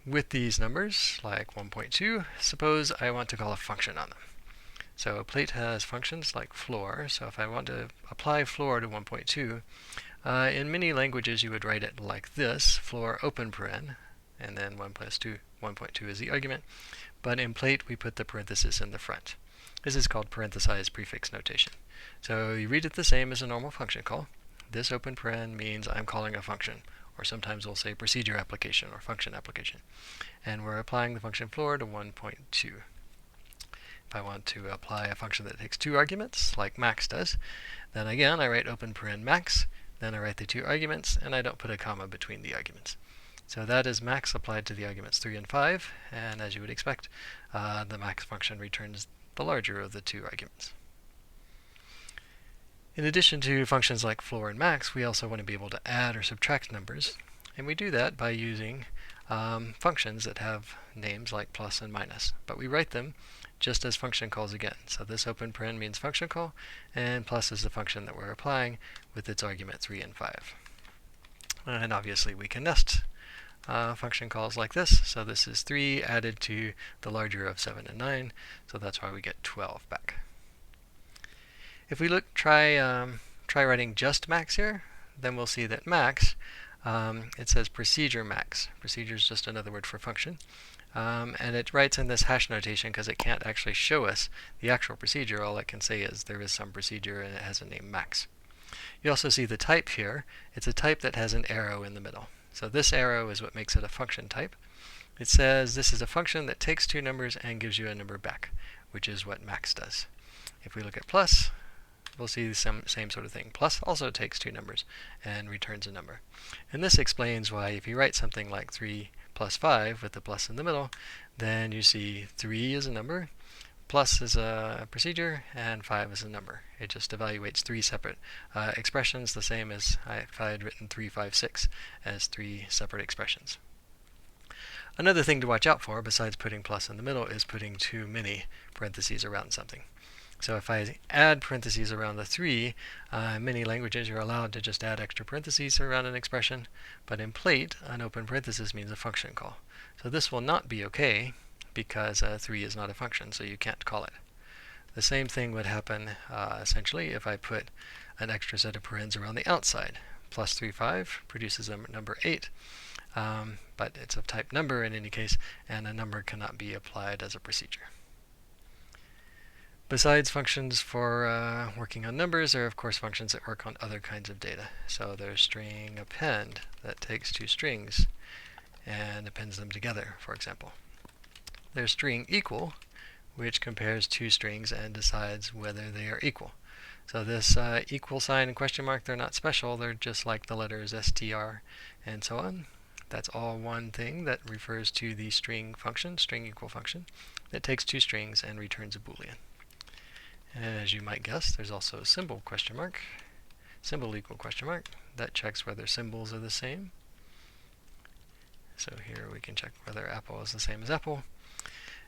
with these numbers, like 1.2, suppose I want to call a function on them. So Plait has functions like floor, so if I want to apply floor to 1.2, in many languages you would write it like this, floor open paren, and then 1 plus 2, 1.2 is the argument, but in Plait we put the parenthesis in the front. This is called parenthesized prefix notation. So you read it the same as a normal function call. This open paren means I'm calling a function, or sometimes we'll say procedure application or function application. And we're applying the function floor to 1.2. If I want to apply a function that takes 2 arguments, like max does, then again I write open paren max, then I write the 2 arguments, and I don't put a comma between the arguments. So that is max applied to the arguments 3 and 5, and as you would expect, the max function returns the larger of the 2 arguments. In addition to functions like floor and max, we also want to be able to add or subtract numbers, and we do that by using functions that have names like plus and minus, but we write them just as function calls again. So this open paren means function call, and plus is the function that we're applying with its argument 3 and 5. And obviously we can nest function calls like this. So this is 3 added to the larger of 7 and 9, so that's why we get 12 back. If we try writing just max here, then we'll see that max, it says procedure max. Procedure is just another word for function. And it writes in this hash notation because it can't actually show us the actual procedure. All it can say is there is some procedure and it has a name max. You also see the type here. It's a type that has an arrow in the middle. So this arrow is what makes it a function type. It says this is a function that takes 2 numbers and gives you a number back, which is what max does. If we look at plus, we'll see the same sort of thing. Plus also takes 2 numbers and returns a number. And this explains why if you write something like 3 plus 5 with the plus in the middle, then you see 3 is a number, plus is a procedure, and 5 is a number. It just evaluates 3 separate expressions, the same as if I had written 3, 5, 6 as 3 separate expressions. Another thing to watch out for, besides putting plus in the middle, is putting too many parentheses around something. So if I add parentheses around the 3, in many languages you're allowed to just add extra parentheses around an expression, but in Plait, an open parenthesis means a function call. So this will not be okay because 3 is not a function, so you can't call it. The same thing would happen essentially if I put an extra set of parens around the outside. Plus 3, 5 produces a number 8, but it's of type number in any case, and a number cannot be applied as a procedure. Besides functions for working on numbers, there are of course functions that work on other kinds of data. So there's string append that takes 2 strings and appends them together, for example. There's string equal, which compares 2 strings and decides whether they are equal. So this equal sign and question mark, they're not special, they're just like the letters str and so on. That's all one thing that refers to the string function, string equal function, that takes 2 strings and returns a Boolean. And as you might guess, there's also a symbol question mark, symbol equal question mark, that checks whether symbols are the same. So here we can check whether apple is the same as apple.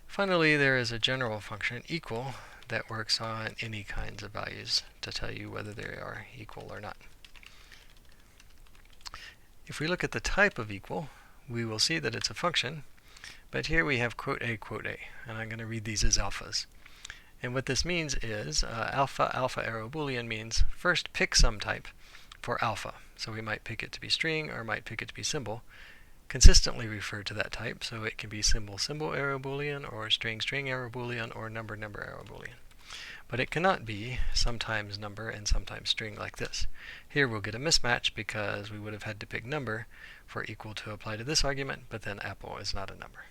Finally, there is a general function, equal, that works on any kinds of values to tell you whether they are equal or not. If we look at the type of equal, we will see that it's a function, but here we have quote A, and I'm going to read these as alphas. And what this means is alpha arrow Boolean means first pick some type for alpha. So we might pick it to be string or might pick it to be symbol. Consistently refer to that type, so it can be symbol arrow Boolean or string arrow Boolean or number arrow Boolean. But it cannot be sometimes number and sometimes string like this. Here we'll get a mismatch because we would have had to pick number for equal to apply to this argument, but then apple is not a number.